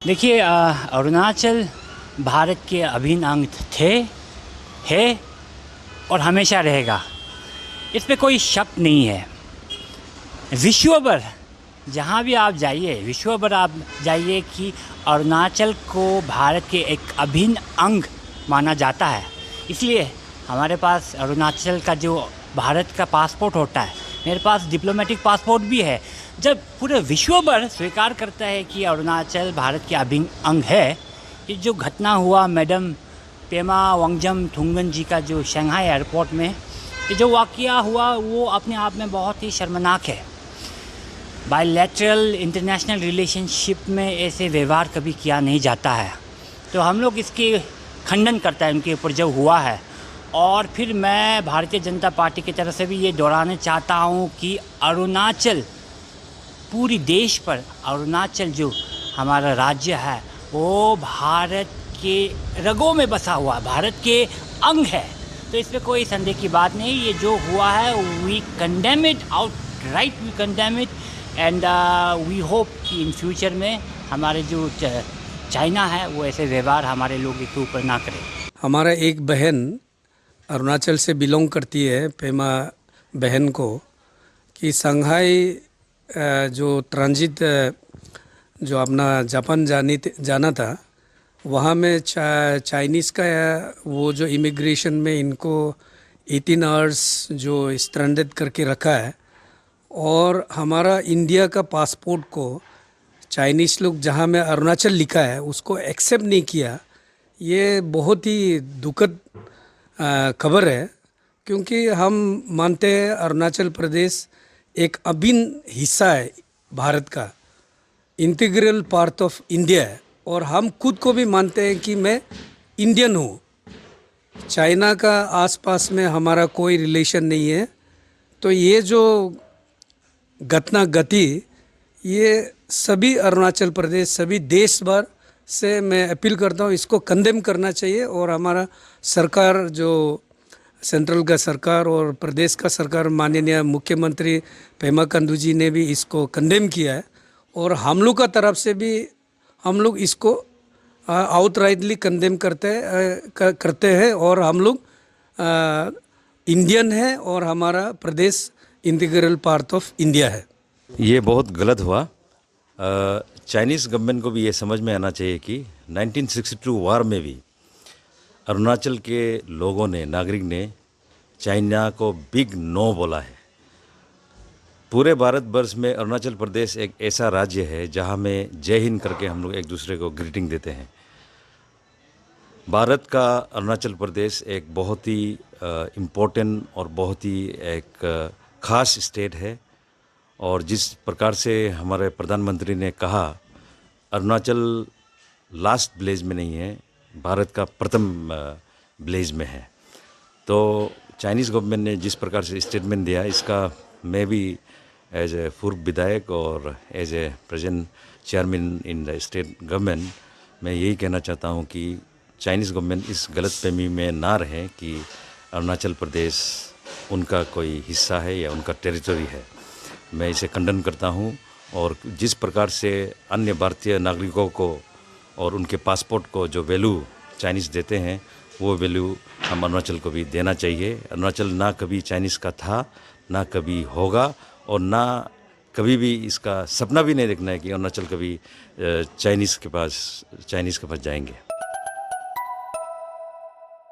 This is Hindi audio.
देखिए अरुणाचल भारत के अभिन्न अंग थे, है और हमेशा रहेगा। इस पे कोई शक नहीं है। विश्व भर जहाँ भी आप जाइए, विश्व भर आप जाइए कि अरुणाचल को भारत के एक अभिन्न अंग माना जाता है। इसलिए हमारे पास अरुणाचल का जो भारत का पासपोर्ट होता है, मेरे पास डिप्लोमेटिक पासपोर्ट भी है। जब पूरे विश्व भर स्वीकार करता है कि अरुणाचल भारत के अभिन्न अंग है, ये जो घटना हुआ मैडम पेमा वांगजम थुंगन जी का जो शंघाई एयरपोर्ट में ये जो वाक़या हुआ, वो अपने आप में बहुत ही शर्मनाक है। बायलैटरल इंटरनेशनल रिलेशनशिप में ऐसे व्यवहार कभी किया नहीं जाता है, तो हम लोग इसके खंडन करता है उनके ऊपर जो हुआ है। और फिर मैं भारतीय जनता पार्टी की तरफ से भी ये दोहराना चाहता हूँ कि अरुणाचल पूरी देश पर, अरुणाचल जो हमारा राज्य है वो भारत के रगों में बसा हुआ, भारत के अंग है। तो इसमें कोई संदेह की बात नहीं। ये जो हुआ है we condemn it outright, we condemn it and we hope कि इन फ्यूचर में हमारे जो चाइना है वो ऐसे व्यवहार हमारे लोगों के ऊपर ना करे। हमारा एक बहन अरुणाचल से बिलोंग करती है, पेमा बहन को, कि शंघाई जो ट्रांजिट जो अपना जापान जाना था, वहाँ में चाइनीज़ का वो जो इमिग्रेशन में इनको 18 आवर्स जो स्ट्रैंडेड करके रखा है। और हमारा इंडिया का पासपोर्ट को चाइनीज़ लोग जहाँ में अरुणाचल लिखा है उसको एक्सेप्ट नहीं किया। ये बहुत ही दुखद खबर है, क्योंकि हम मानते हैं अरुणाचल प्रदेश एक अभिन्न हिस्सा है भारत का, इंटीग्रल पार्ट ऑफ इंडिया है। और हम खुद को भी मानते हैं कि मैं इंडियन हूँ। चाइना का आसपास में हमारा कोई रिलेशन नहीं है। तो ये जो घटना घटी, ये सभी अरुणाचल प्रदेश, सभी देश भर से मैं अपील करता हूँ, इसको कंडेम करना चाहिए। और हमारा सरकार, जो सेंट्रल का सरकार और प्रदेश का सरकार, माननीय मुख्यमंत्री पेमा खांडू जी ने भी इसको कंडेम किया है। और हम लोग का तरफ से भी हम लोग इसको आउटराइटली कंडेम करते हैं। और हम लोग इंडियन है और हमारा प्रदेश इंटीग्रल पार्ट ऑफ इंडिया है। ये बहुत गलत हुआ। चाइनीज़ गवर्नमेंट को भी ये समझ में आना चाहिए कि 1962 वार में भी अरुणाचल के लोगों ने, नागरिक ने चाइना को बिग नो बोला है। पूरे भारतवर्ष में अरुणाचल प्रदेश एक ऐसा राज्य है जहाँ में जय हिंद करके हम लोग एक दूसरे को ग्रीटिंग देते हैं। भारत का अरुणाचल प्रदेश एक बहुत ही इम्पोर्टेंट और बहुत ही एक ख़ास स्टेट है। और जिस प्रकार से हमारे प्रधानमंत्री ने कहा, अरुणाचल लास्ट विलेज में नहीं है, भारत का प्रथम विलेज में है। तो चाइनीज़ गवर्नमेंट ने जिस प्रकार से स्टेटमेंट दिया, इसका मैं भी एज ए पूर्व विधायक और as a present chairman in the state government मैं यही कहना चाहता हूँ कि चाइनीज़ गवर्नमेंट इस गलतफहमी में ना रहे कि अरुणाचल प्रदेश उनका कोई हिस्सा है या उनका टेरिटरी है। मैं इसे खंडन करता हूँ। और जिस प्रकार से अन्य भारतीय नागरिकों को और उनके पासपोर्ट को जो वैल्यू चाइनीज़ देते हैं, वो वैल्यू हम अरुणाचल को भी देना चाहिए। अरुणाचल ना कभी चाइनीज़ का था, ना कभी होगा, और ना कभी भी इसका सपना भी नहीं देखना है कि अरुणाचल कभी चाइनीज़ के पास जाएंगे।